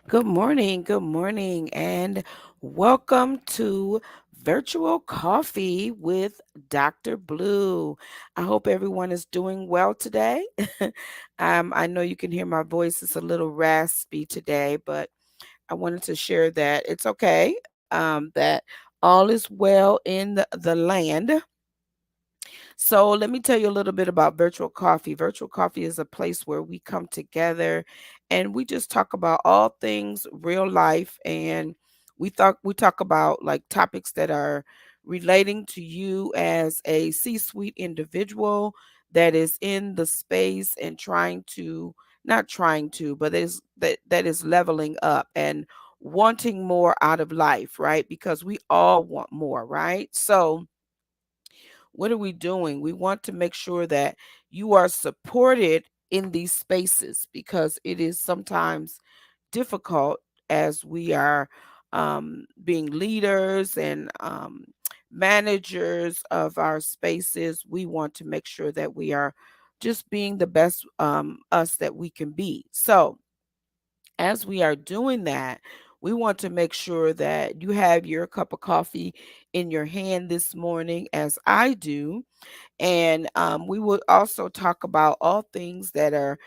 Good morning, and welcome to Virtual Coffee with Dr. Blue. I hope everyone is doing well today. I know you can hear my voice is a little raspy today, but I wanted to share that it's okay, that all is well in the land. So, let me tell you a little bit about Virtual Coffee. Virtual Coffee is a place where we come together and we just talk about all things real life, and we talk about like topics that are relating to you as a C-suite individual that is in the space and trying to, not trying to, but that is leveling up and wanting more out of life, right? Because we all want more, right? So, what are we doing? We want to make sure that you are supported in these spaces because it is sometimes difficult as we are being leaders and managers of our spaces. We want to make sure that we are just being the best us that we can be. So, as we are doing that, we want to make sure that you have your cup of coffee in your hand this morning, as I do, and we will also talk about all things that are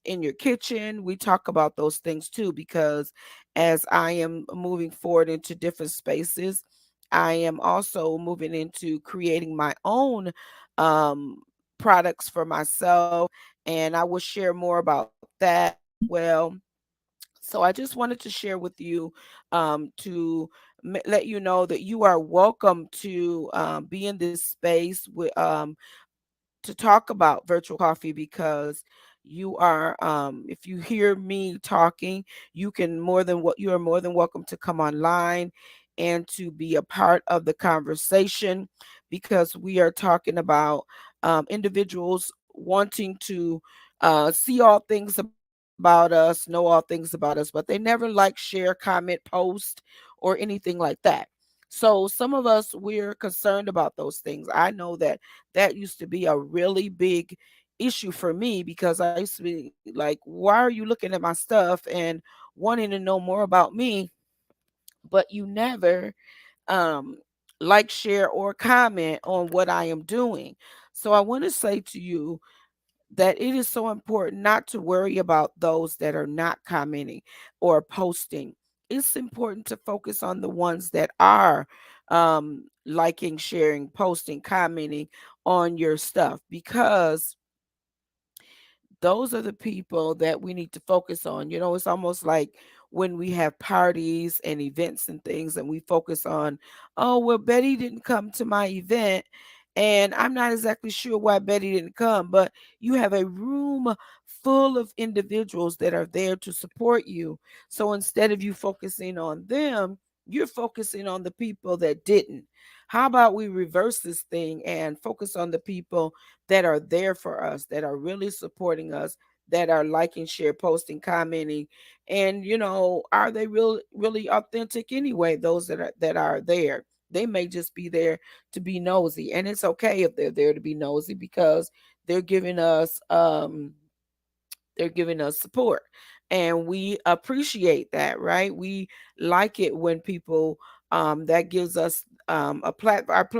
in your kitchen. We talk about those things too, because as I am moving forward into different spaces, I am also moving into creating my own um, products for myself. And I will share more about that as well. So I just wanted to share with you to let you know that you are welcome to be in this space to talk about virtual coffee, because you are if you hear me talking, you are more than welcome to come online and to be a part of the conversation, because we are talking about individuals wanting to see all things about us, know all things about us, but they never like, share, comment, post, or anything like that. So some of us, we're concerned about those things. I know that that used to be a really big issue for me, because I used to be like, why are you looking at my stuff and wanting to know more about me, but you never um, like, share, or comment on what I am doing? So I want to say to you that it is so important not to worry about those that are not commenting or posting. It's important to focus on the ones that are liking, sharing, posting, commenting on your stuff, because those are the people that we need to focus on. You know, it's almost like when we have parties and events and things, and we focus on, oh, well, Betty didn't come to my event. And I'm not exactly sure why Betty didn't come, but you have a room full of individuals that are there to support you. So instead of you focusing on them, you're focusing on the people that didn't. How about we reverse this thing and focus on the people that are there for us, that are really supporting us, that are liking, share, posting, commenting, and are they really authentic anyway? Those that are there, they may just be there to be nosy, and it's okay if they're there to be nosy, because they're giving us they're giving us support, and we appreciate that, right? We like it when people that gives us a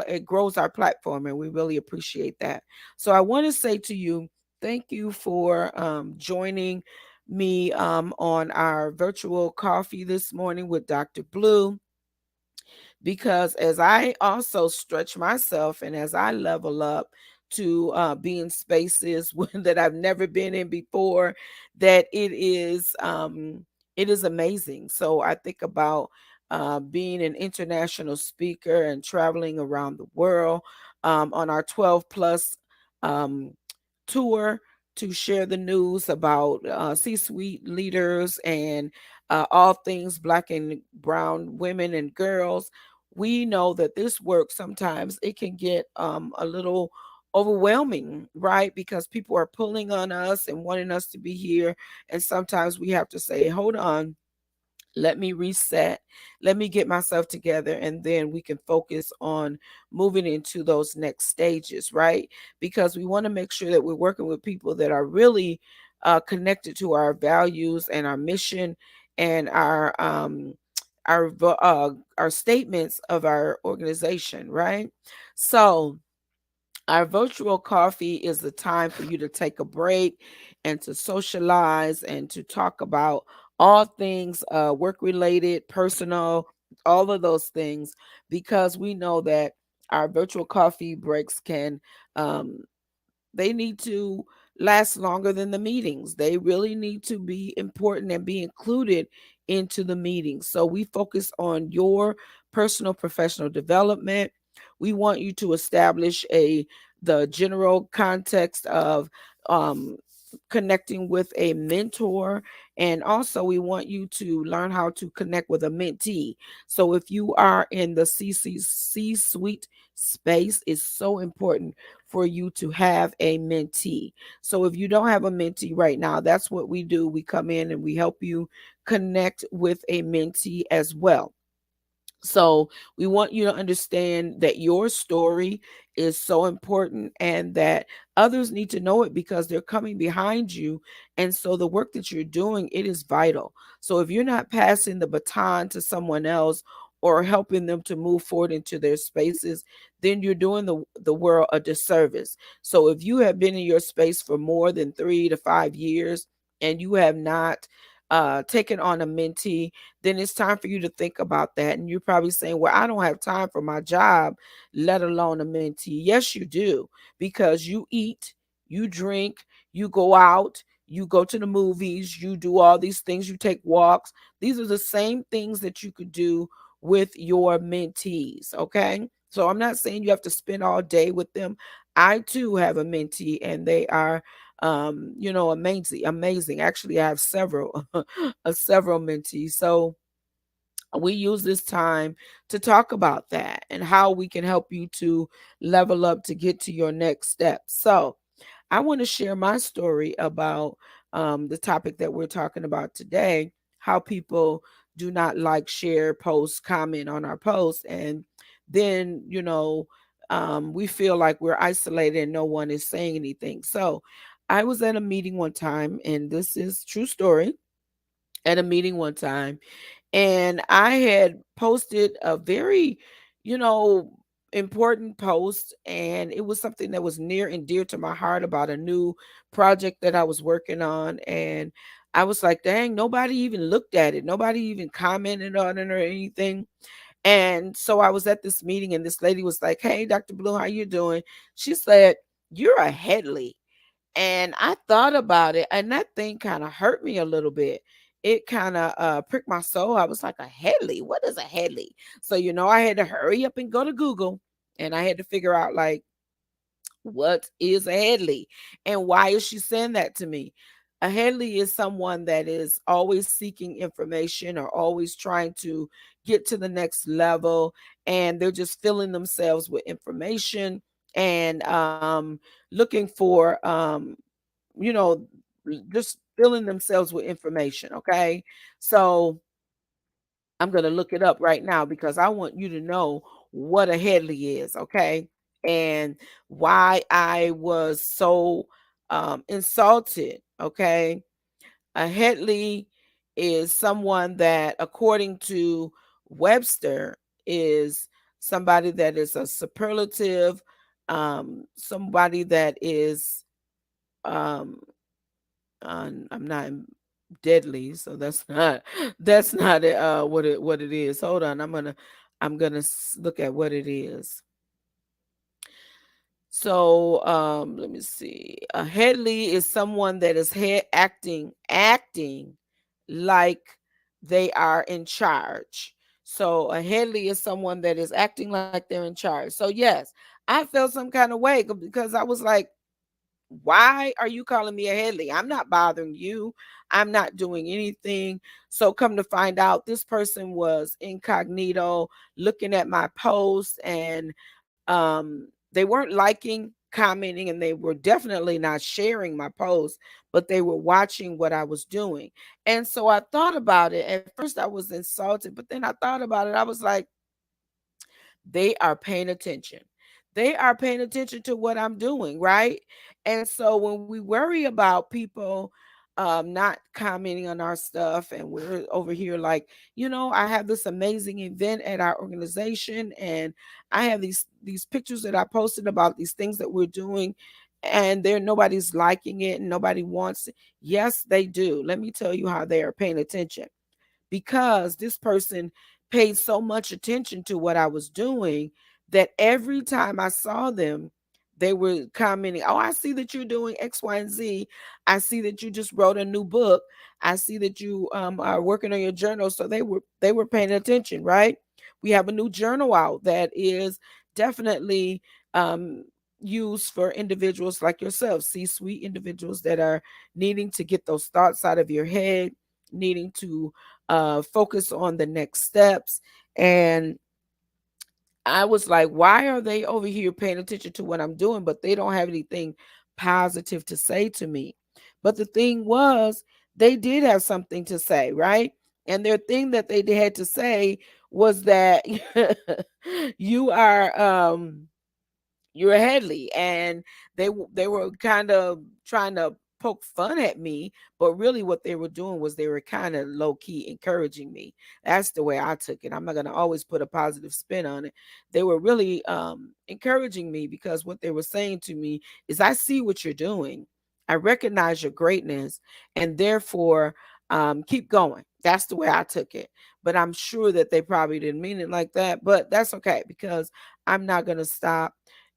it grows our platform, and we really appreciate that. So I want to say to you, thank you for joining me on our virtual coffee this morning with Dr. Blue, because as I also stretch myself and as I level up to be in spaces that I've never been in before, that it is amazing. So I think about being an international speaker and traveling around the world on our 12 plus um, tour to share the news about C-suite leaders and all things Black and brown women and girls. We know that this work sometimes it can get a little overwhelming, right? Because people are pulling on us and wanting us to be here, and sometimes we have to say, hold on, let me reset, let me get myself together, and then we can focus on moving into those next stages, right? Because we want to make sure that we're working with people that are really connected to our values and our mission, and our statements of our organization, right? So our virtual coffee is the time for you to take a break and to socialize and to talk about all things work related, personal, all of those things, because we know that our virtual coffee breaks can um, they need to last longer than the meetings. They really need to be important and be included into the meetings. So we focus on your personal professional development. We want you to establish a the general context of um, connecting with a mentor, and also we want you to learn how to connect with a mentee. So if you are in the C suite space, it's so important for you to have a mentee. So if you don't have a mentee right now, that's what we do. We come in and we help you connect with a mentee as well. So we want you to understand that your story is so important and that others need to know it because they're coming behind you. And so the work that you're doing, it is vital. So if you're not passing the baton to someone else or helping them to move forward into their spaces, then you're doing the world a disservice. So if you have been in your space for more than 3 to 5 years and you have not taken on a mentee, then it's time for you to think about that. And you're probably saying, well, I don't have time for my job, let alone a mentee. Yes, you do, because you eat, you drink, you go out, you go to the movies, you do all these things, you take walks. These are the same things that you could do with your mentees. Okay. So I'm not saying you have to spend all day with them. I too have a mentee and they are amazing. Actually, I have several several mentees. So we use this time to talk about that and how we can help you to level up to get to your next step. So I want to share my story about the topic that we're talking about today, how people do not like, share, post, comment on our posts. And then, we feel like we're isolated and no one is saying anything. So I was at a meeting one time, and this is true story. At a meeting one time, and I had posted a very, you know, important post, and it was something that was near and dear to my heart about a new project that I was working on. And I was like, dang, nobody even looked at it. Nobody even commented on it or anything. And so I was at this meeting and this lady was like, hey, Dr. Blue, how you doing? She said, you're a Headley. And I thought about it, and that thing kind of hurt me a little bit. It kind of pricked my soul. I was like, a Headley? What is a Headley? So, I had to hurry up and go to Google, and I had to figure out, like, what is a Headley and why is she saying that to me? A Headley is someone that is always seeking information or always trying to get to the next level, and they're just filling themselves with information and looking for you know, just filling themselves with information. Okay. So I'm going to look it up right now because I want you to know what a Headley is. Okay. And why I was so insulted. Okay. A Headley is someone that, according to Webster, is somebody that is a superlative, somebody that is um, I'm not deadly, so that's not what it is. Hold on, I'm gonna look at what it is. So let me see. A Headley is someone that is acting like they are in charge. So a Headley is someone that is acting like they're in charge. So yes, I felt some kind of way because I was like, why are you calling me a Headley? I'm not bothering you. I'm not doing anything. So come to find out, this person was incognito looking at my posts, and they weren't liking, commenting, and they were definitely not sharing my posts, but they were watching what I was doing. And so I thought about it. At first I was insulted, but then I thought about it. I was like, they are paying attention. They are paying attention to what I'm doing, right? And so when we worry about people not commenting on our stuff, and we're over here like, I have this amazing event at our organization, and I have these pictures that I posted about these things that we're doing, and there nobody's liking it and nobody wants it. Yes, they do. Let me tell you how they are paying attention, because this person paid so much attention to what I was doing that every time I saw them, they were commenting, "Oh, I see that you're doing X, Y, and Z. I see that you just wrote a new book. I see that you are working on your journal." So they were paying attention, right? We have a new journal out that is definitely um, used for individuals like yourself, C-suite individuals that are needing to get those thoughts out of your head, needing to focus on the next steps. And I was like, why are they over here paying attention to what I'm doing, but they don't have anything positive to say to me? But the thing was, they did have something to say, right? And their thing that they had to say was that you are you're a Headley, and they were kind of trying to poke fun at me, but really what they were doing was they were kind of low key encouraging me. That's the way I took it. I'm not going to always put a positive spin on it. They were really encouraging me, because what they were saying to me is, I see what you're doing, I recognize your greatness, and therefore keep going. That's the way I took it. But I'm sure that they probably didn't mean it like that, but that's okay, because I'm not going to stop.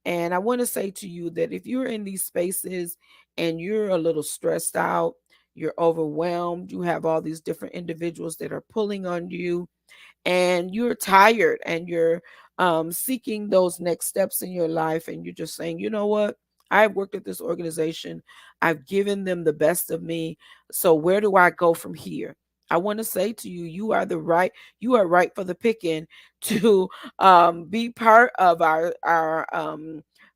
And I want to say to you that if you're in these spaces and you're a little stressed out, you're overwhelmed, you have all these different individuals that are pulling on you, and you're tired, and you're seeking those next steps in your life, and you're just saying, you know what? I've worked at this organization. I've given them the best of me. So where do I go from here? I want to say to you, you are right for the picking to be part of our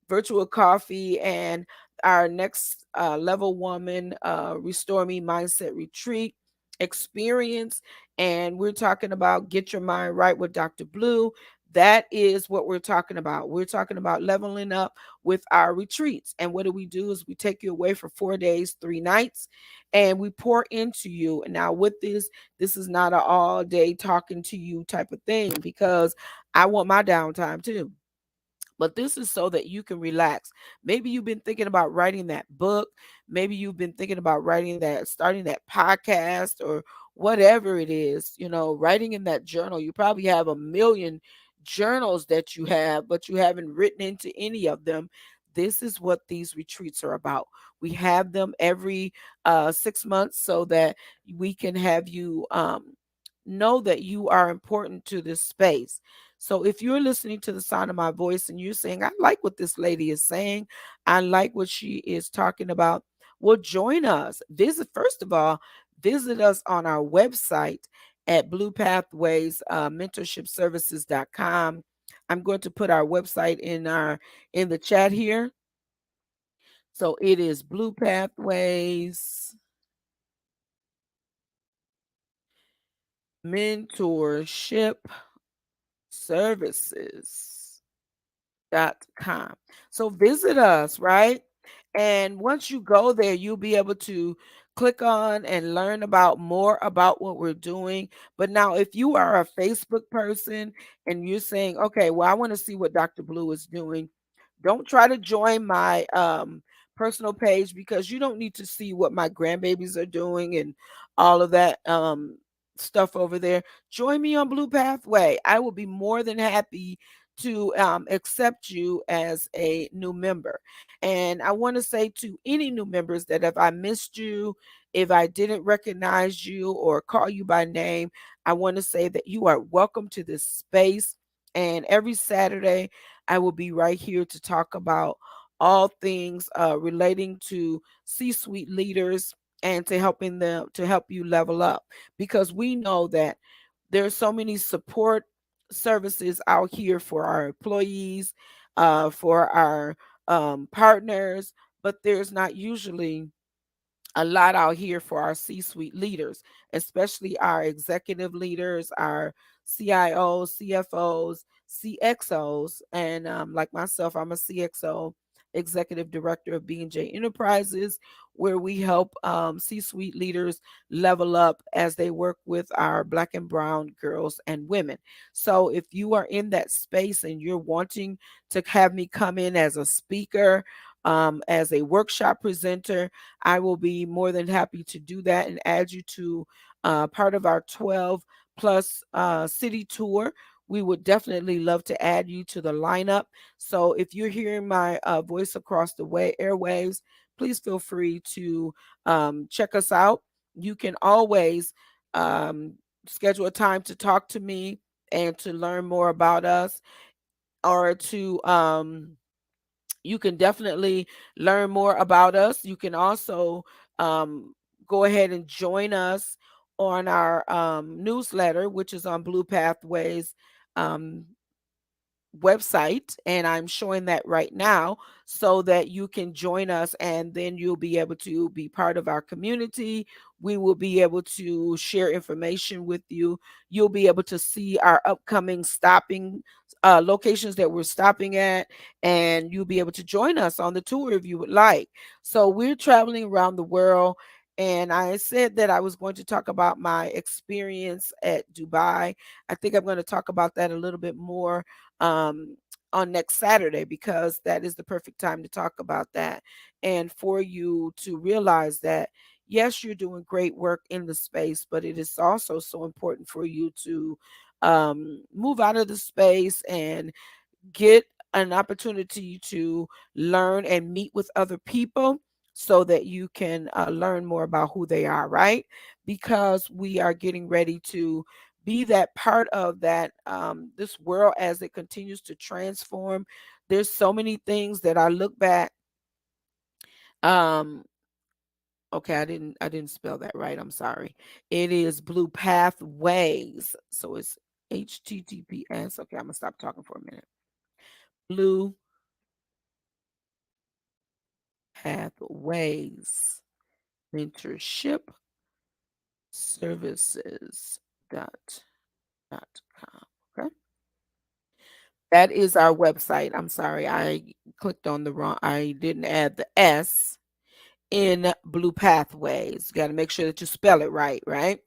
virtual coffee and our next level woman restore me mindset retreat experience. And we're talking about get your mind right with Dr. Blue. That is what we're talking about. We're talking about leveling up with our retreats. And what do is we take you away for 4 days, 3 nights, and we pour into you. And now with this is not an all day talking to you type of thing, because I want my downtime too. But this is so that you can relax. Maybe you've been thinking about writing that book. Maybe you've been thinking about starting that podcast, or whatever it is, writing in that journal. You probably have a million journals that you have, but you haven't written into any of them. This is what these retreats are about. We have them every 6 months so that we can have you know that you are important to this space. So if you're listening to the sound of my voice and you're saying, I like what this lady is saying, I like what she is talking about, well, join us. First of all, visit us on our website at Blue Pathways mentorship services.com. I'm going to put our website in the chat here. So it is Blue Pathways Mentorship Services.com. So visit us, right? And once you go there, you'll be able to click on and learn about more about what we're doing. But now, if you are a Facebook person and you're saying, okay, well, I want to see what Dr. Blue is doing, don't try to join my personal page, because you don't need to see what my grandbabies are doing and all of that stuff over there. Join me on Blue Pathway. I will be more than happy to accept you as a new member. And I want to say to any new members that if I missed you, if I didn't recognize you or call you by name, I want to say that you are welcome to this space. And every Saturday, I will be right here to talk about all things relating to C-suite leaders, and to help you level up, because we know that there's so many support services out here for our employees, for our partners, but there's not usually a lot out here for our C-suite leaders, especially our executive leaders, our CIOs, CFOs, CXOs, and like myself, I'm a CXO. executive director of B&J Enterprises, where we help C-suite leaders level up as they work with our Black and Brown girls and women. So if you are in that space and you're wanting to have me come in as a speaker, as a workshop presenter, I will be more than happy to do that and add you to part of our 12 plus city tour. We would definitely love to add you to the lineup. So if you're hearing my voice across the way airwaves, please feel free to check us out. You can always um, schedule a time to talk to me and to learn more about us, or to you can definitely learn more about us. You can also go ahead and join us on our newsletter, which is on Blue Pathways um, website, and I'm showing that right now so that you can join us, and then you'll be able to be part of our community. We will be able to share information with you. You'll be able to see our upcoming stopping locations that we're stopping at, and you'll be able to join us on the tour if you would like. So we're traveling around the world, and I said that I was going to talk about my experience at Dubai. I think I'm going to talk about that a little bit more um, on next Saturday, because that is the perfect time to talk about that, and for you to realize that yes, you're doing great work in the space, but it is also so important for you to move out of the space and get an opportunity to learn and meet with other people so that you can learn more about who they are, right? Because we are getting ready to be that part of that this world as it continues to transform. There's so many things that I look back. Um, okay, I didn't spell that right. I'm sorry. It is Blue Pathways, so it's HTTPS. Okay, I'm gonna stop talking for a minute. Blue Pathways Mentorship Services dot com. Okay. That is our website. I'm sorry, I clicked on the wrong, I didn't add the S in Blue Pathways. You got to make sure that you spell it right, right?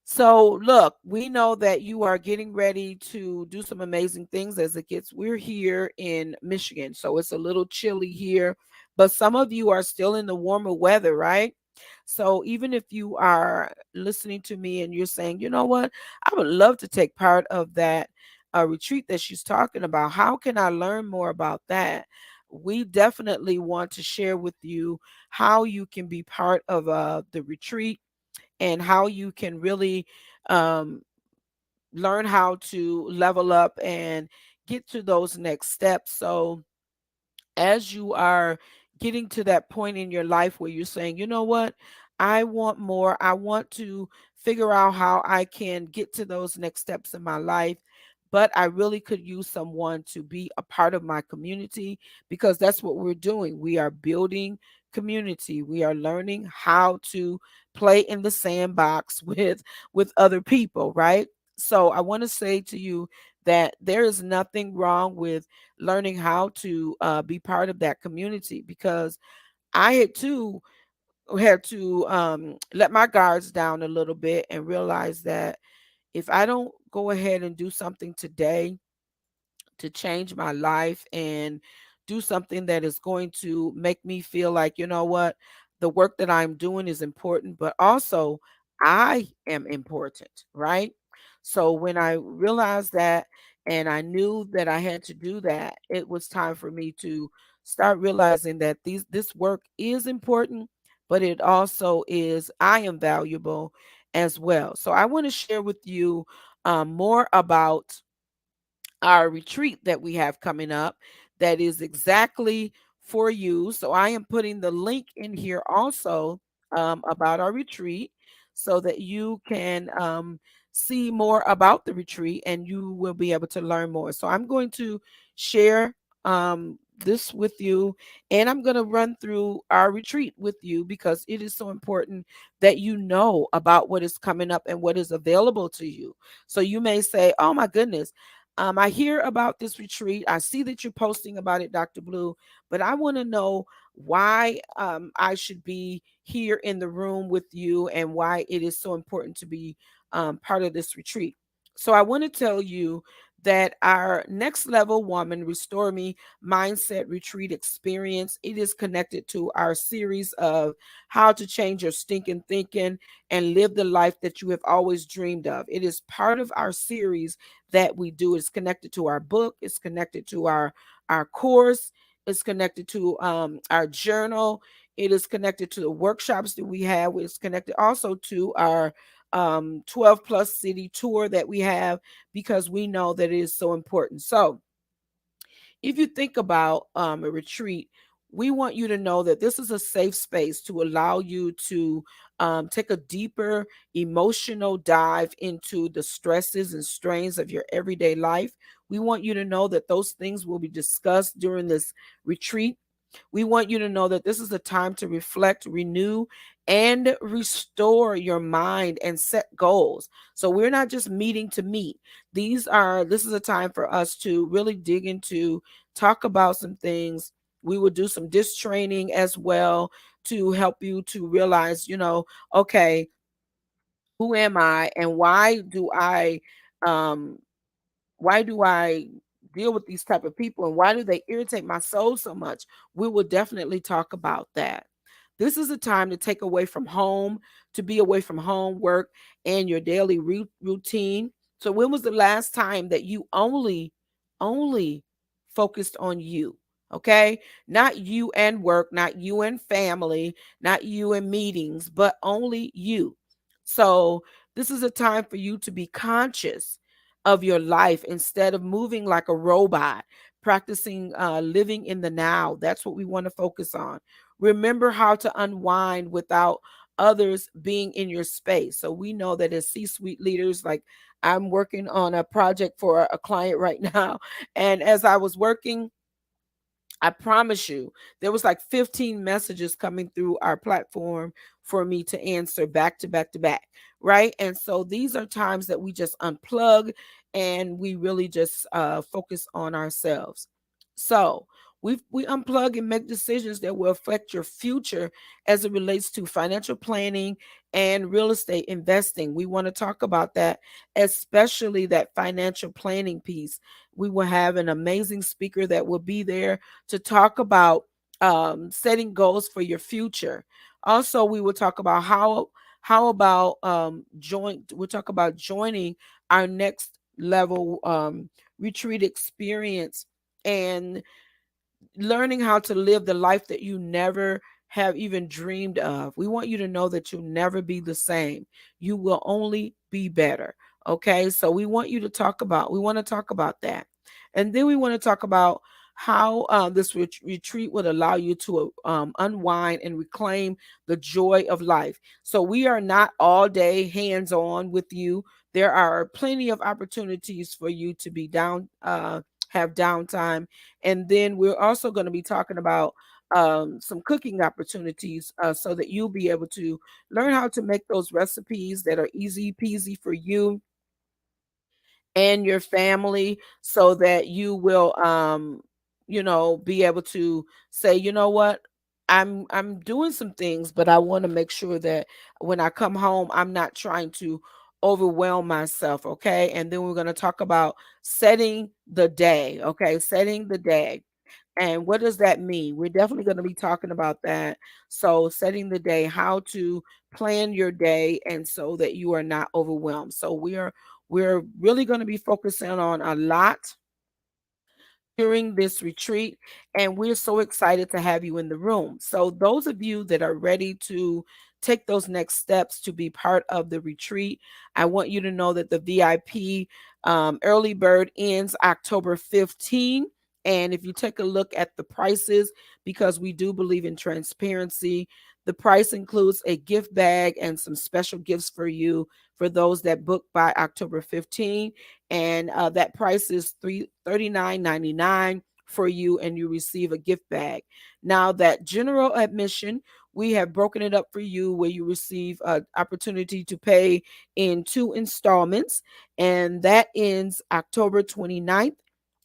So, look, we know that you are getting ready to do some amazing things as it gets. We're here in Michigan, so it's a little chilly here, but some of you are still in the warmer weather, right? So, even if you are listening to me and you're saying, you know what, I would love to take part of that retreat that she's talking about, how can I learn more about that? We definitely want to share with you how you can be part of the retreat, and how you can really um, learn how to level up and get to those next steps. So, as you are getting to that point in your life where you're saying, you know what, I want more, I want to figure out how I can get to those next steps in my life, but I really could use someone to be a part of my community, because that's what we're doing. We are building community. We are learning how to play in the sandbox with other people, right? So I want to say to you that there is nothing wrong with learning how to be part of that community, because I had to let my guards down a little bit and realize that if I don't go ahead and do something today to change my life and do something that is going to make me feel like, you know what, the work that I'm doing is important, but also I am important, right? So when I realized that and I knew that I had to do that, it was time for me to start realizing that this work is important, but it also is, I am valuable as well. So I want to share with you more about our retreat that we have coming up that is exactly for you. So I am putting the link in here also about our retreat so that you can see more about the retreat and you will be able to learn more. So I'm going to share this with you, and I'm going to run through our retreat with you because it is so important that you know about what is coming up and what is available to you. So you may say, oh my goodness, I hear about this retreat. I see that you're posting about it, Dr. Blue, but I want to know why I should be here in the room with you and why it is so important to be part of this retreat. So I want to tell you that our next level woman restore me mindset retreat experience, it is connected to our series of how to change your stinking thinking and live the life that you have always dreamed of. It is part of our series that we do. It's connected to our book, it's connected to our course, it's connected to our journal, it is connected to the workshops that we have, it's connected also to our 12 plus city tour that we have, because we know that it is so important. So if you think about a retreat, we want you to know that this is a safe space to allow you to take a deeper emotional dive into the stresses and strains of your everyday life. We want you to know that those things will be discussed during this retreat. We want you to know that this is a time to reflect, renew, and restore your mind and set goals. So we're not just meeting to meet. This is a time for us to really dig into, talk about some things. We will do some disc training as well to help you to realize, okay, who am I and um why do I deal with these type of people and why do they irritate my soul so much? We will definitely talk about that. This is a time to take away from home, to be away from home, work, and your daily routine. So when was the last time that you only focused on you? Okay? Not you and work, not you and family, not you and meetings, but only you. So this is a time for you to be conscious of your life instead of moving like a robot, practicing living in the now. That's what we want to focus on. Remember how to unwind without others being in your space. So we know that as C-suite leaders, like I'm working on a project for a client right now. And as I was working, I promise you, there was like 15 messages coming through our platform for me to answer back to back to back, right? And so these are times that we just unplug and we really just focus on ourselves. So we unplug and make decisions that will affect your future as it relates to financial planning and real estate investing. We want to talk about that, especially that financial planning piece. We will have an amazing speaker that will be there to talk about setting goals for your future. Also, we will talk about how about we'll talk about joining our next level retreat experience and learning how to live the life that you never have even dreamed of. We want you to know that you'll never be the same. You will only be better. Okay. So we want to talk about that. And then we want to talk about how this retreat would allow you to unwind and reclaim the joy of life. So we are not all day hands on with you. There are plenty of opportunities for you to be have downtime, and then we're also going to be talking about some cooking opportunities so that you'll be able to learn how to make those recipes that are easy peasy for you and your family, so that you will be able to say, you know what, I'm doing some things, but I want to make sure that when I come home I'm not trying to overwhelm myself. Okay, and then we're going to talk about setting the day. Okay, setting the day. And what does that mean? We're definitely going to be talking about that. So, setting the day, how to plan your day, and so that you are not overwhelmed. So, we're really going to be focusing on a lot during this retreat, and we're so excited to have you in the room. So those of you that are ready to take those next steps to be part of the retreat, I want you to know that the VIP early bird ends October 15th. And if you take a look at the prices, because we do believe in transparency, the price includes a gift bag and some special gifts for you for those that book by October 15th, and that price is $39.99 for you, and you receive a gift bag. Now, that general admission, we have broken it up for you where you receive an opportunity to pay in 2 installments, and that ends October 29th.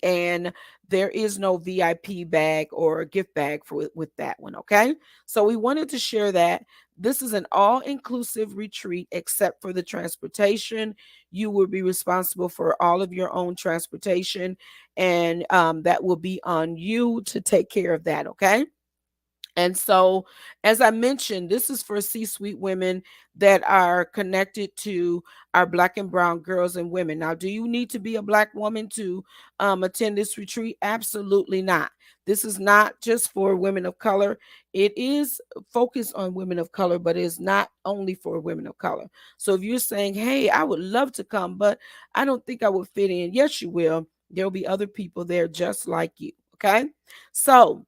And there is no VIP bag or gift bag for with that one. Okay. So we wanted to share that this is an all-inclusive retreat except for the transportation. You will be responsible for all of your own transportation, and that will be on you to take care of that. Okay. And so, as I mentioned, this is for C suite women that are connected to our Black and Brown girls and women. Now, do you need to be a Black woman to attend this retreat? Absolutely not. This is not just for women of color. It is focused on women of color, but it is not only for women of color. So, if you're saying, hey, I would love to come, but I don't think I would fit in, yes, you will. There'll be other people there just like you. Okay. So,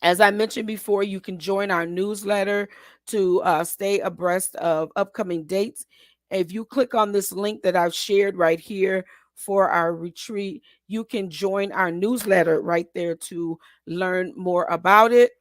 as I mentioned before, you can join our newsletter to stay abreast of upcoming dates. If you click on this link that I've shared right here for our retreat, you can join our newsletter right there to learn more about it.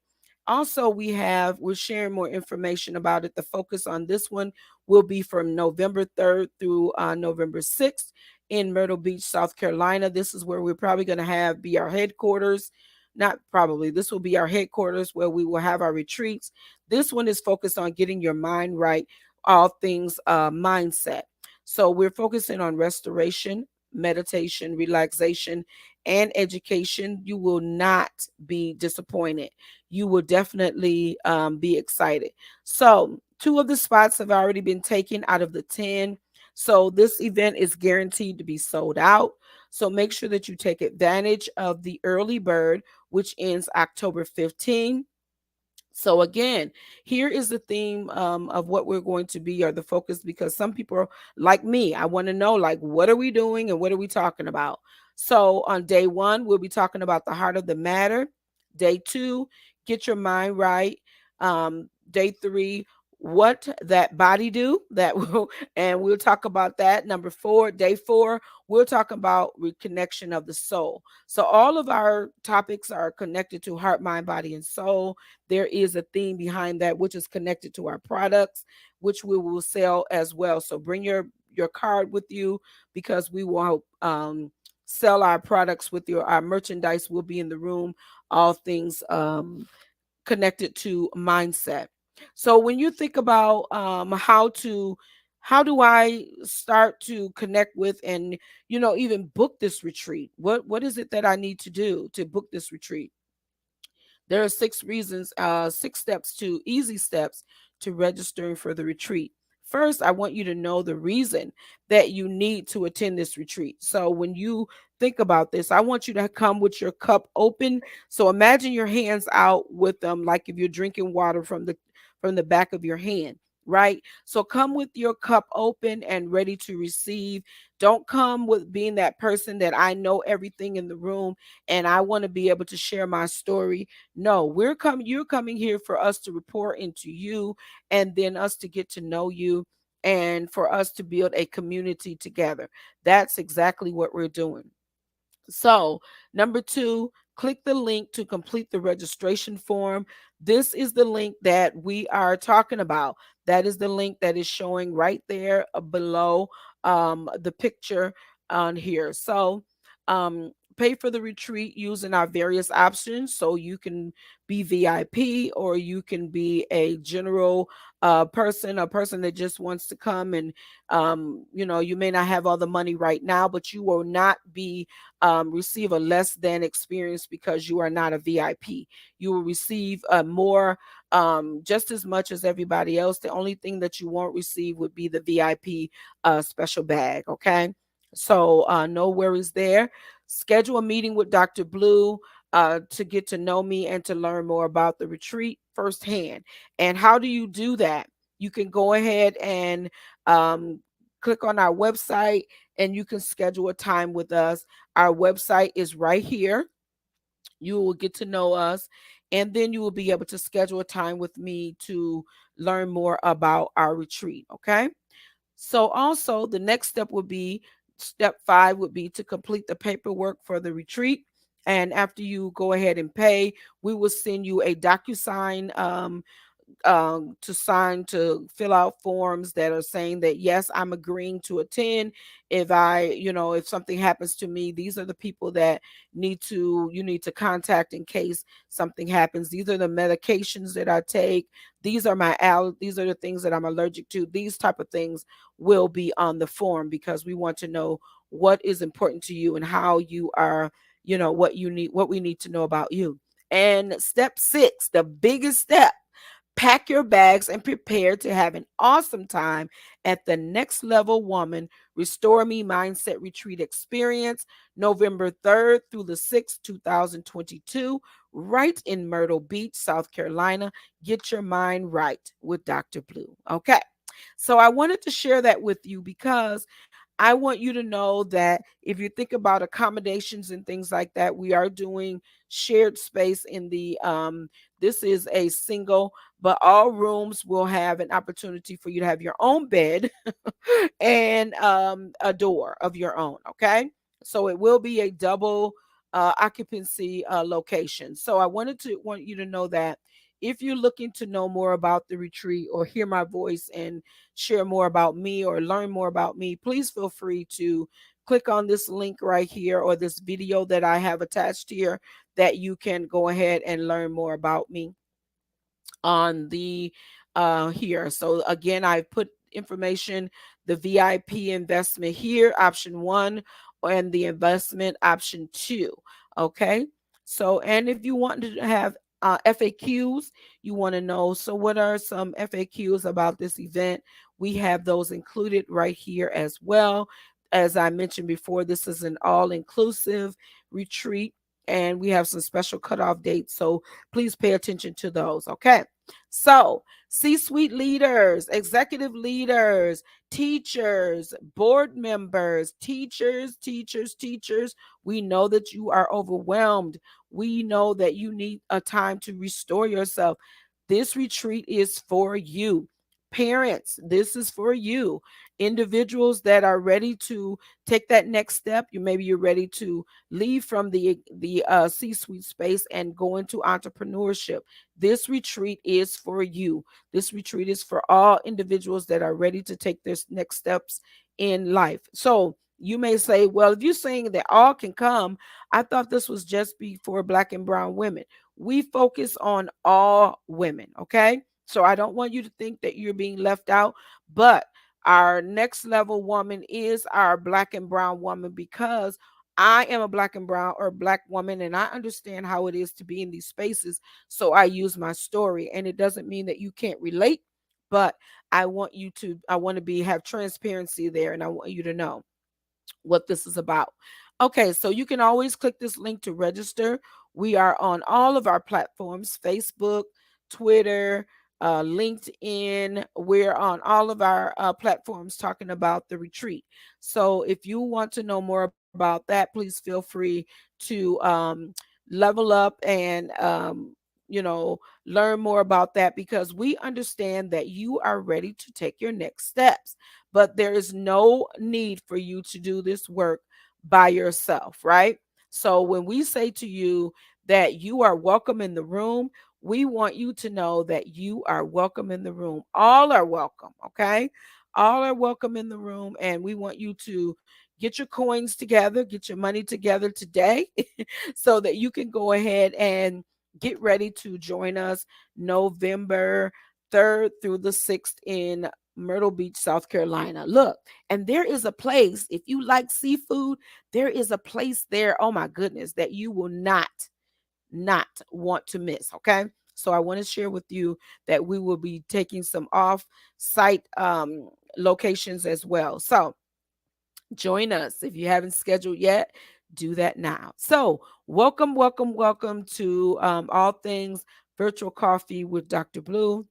Also, we're sharing more information about it. The focus on this one will be from November 3rd through November 6th in Myrtle Beach, South Carolina. This is where we're probably going to be our headquarters. Not probably, this will be our headquarters where we will have our retreats. This one is focused on getting your mind right, all things mindset. So we're focusing on restoration, meditation, relaxation, and education. You will not be disappointed. You will definitely be excited. So, 2 of the spots have already been taken out of the 10. So, this event is guaranteed to be sold out. So, make sure that you take advantage of the early bird, which ends October 15th. So again, here is the theme of what we're going to be, or the focus, because some people are like me. I want to know, like, what are we doing and what are we talking about? So on day 1, we'll be talking about the heart of the matter. Day 2, get your mind right. Day 3, what that body do. That will, and we'll talk about that. Number 4, day 4, we'll talk about reconnection of the soul. So all of our topics are connected to heart, mind, body, and soul. There is a theme behind that, which is connected to our products, which we will sell as well. So bring your card with you, because we will sell our products with our merchandise will be in the room. All things connected to mindset. So when you think about how do I start to connect with, and even book this retreat? What is it that I need to do to book this retreat? There are 6 steps, to easy steps to registering for the retreat. First, I want you to know the reason that you need to attend this retreat. So when you think about this, I want you to come with your cup open. So imagine your hands out with them, like if you're drinking water from the back of your hand, right? So come with your cup open and ready to receive. Don't come with being that person that I know everything in the room and I want to be able to share my story. No, you're coming here for us to report into you, and then us to get to know you, and for us to build a community together. That's exactly what we're doing. So, number 2, click the link to complete the registration form. This is the link that we are talking about. That is the link that is showing right there below the picture on here. So, pay for the retreat using our various options. So, you can be VIP, or you can be a general person, a person that just wants to come, and you may not have all the money right now, but you will not be receive a less than experience because you are not a VIP. You will receive more, just as much as everybody else. The only thing that you won't receive would be the VIP special bag. Okay. So no worries there. Schedule a meeting with Dr. Blue to get to know me and to learn more about the retreat firsthand. And how do you do that? You can go ahead and click on our website, and you can schedule a time with us. Our website is right here. You will get to know us, and then you will be able to schedule a time with me to learn more about our retreat. Okay. So, also, the next step would be step 5 would be to complete the paperwork for the retreat. And after you go ahead and pay, we will send you a DocuSign to sign, to fill out forms that are saying that yes, I'm agreeing to attend. If if something happens to me, these are the people that you need to contact in case something happens. These are the medications that I take. These are the things that I'm allergic to. These type of things will be on the form, because we want to know what is important to you and how you are, what you need, what we need to know about you. And step 6, the biggest step: pack your bags and prepare to have an awesome time at the Next Level Woman Restore Me Mindset Retreat Experience, November 3rd through the 6th, 2022, right in Myrtle Beach, South Carolina. Get your mind right with Dr. Blue. Okay. So I wanted to share that with you because I want you to know that if you think about accommodations and things like that, we are doing shared space in the this is a single, but all rooms will have an opportunity for you to have your own bed and a door of your own. Okay. So it will be a double occupancy location. So I want you to know that if you're looking to know more about the retreat or hear my voice and share more about me or learn more about me, please feel free to click on this link right here or this video that I have attached here, that you can go ahead and learn more about me on the here. So again, I've put information, the VIP investment here, option 1, and the investment option 2. Okay. So, and if you want to have FAQs, you want to know, so what are some FAQs about this event? We have those included right here as well. As I mentioned before, this is an all inclusive retreat, and we have some special cutoff dates. So please pay attention to those. Okay. So, C suite leaders, executive leaders, teachers, board members, teachers, we know that you are overwhelmed. We know that you need a time to restore yourself. This retreat is for you. Parents, this is for you. Individuals that are ready to take that next step. Maybe you're ready to leave from the C-suite space and go into entrepreneurship. This retreat is for you. This retreat is for all individuals that are ready to take their next steps in life. So you may say, well, if you're saying that all can come, I thought this was just be for Black and brown women. We focus on all women, okay? So I don't want you to think that you're being left out, but our Next Level Woman is our Black and brown woman, because I am a Black and brown or Black woman, and I understand how it is to be in these spaces. So I use my story, and it doesn't mean that you can't relate, but I want to have transparency there, and I want you to know what this is about. Okay, so you can always click this link to register. We are on all of our platforms: Facebook, Twitter, LinkedIn. We're on all of our platforms talking about the retreat. So if you want to know more about that, please feel free to level up and learn more about that, because we understand that you are ready to take your next steps, but there is no need for you to do this work by yourself, right? So when we say to you that you are welcome in the room, we want you to know that you are welcome in the room. All are welcome, okay? All are welcome in the room, and we want you to get your coins together, get your money together today so that you can go ahead and get ready to join us November 3rd through the 6th in Myrtle Beach, South Carolina. Look, and there is a place, if you like seafood, there is a place there, oh my goodness, that you will not want to miss, okay? So I want to share with you that we will be taking some off-site locations as well. So join us. If you haven't scheduled yet, do that now. So welcome to All Things Virtual Coffee with Dr. Blue.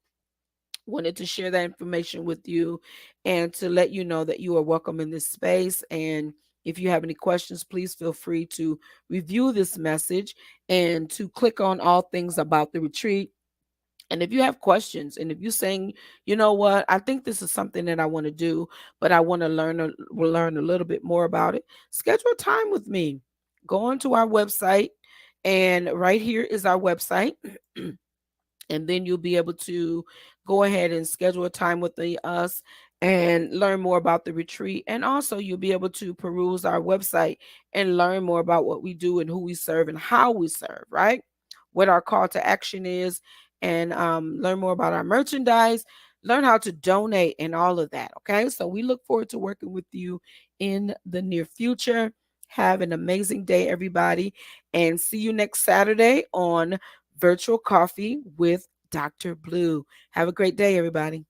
Wanted to share that information with you and to let you know that you are welcome in this space. And if you have any questions, please feel free to review this message and to click on all things about the retreat. And if you have questions, and if you're saying, you know what, I think this is something that I want to do, but I want to learn a little bit more about it, schedule a time with me. Go onto our website. And right here is our website. And then you'll be able to go ahead and schedule a time with us and learn more about the retreat. And also, you'll be able to peruse our website and learn more about what we do and who we serve and how we serve, right? What our call to action is, and learn more about our merchandise, learn how to donate, and all of that. Okay. So we look forward to working with you in the near future. Have an amazing day, everybody, and see you next Saturday on Virtual Coffee with Dr. Blue. Have a great day, everybody.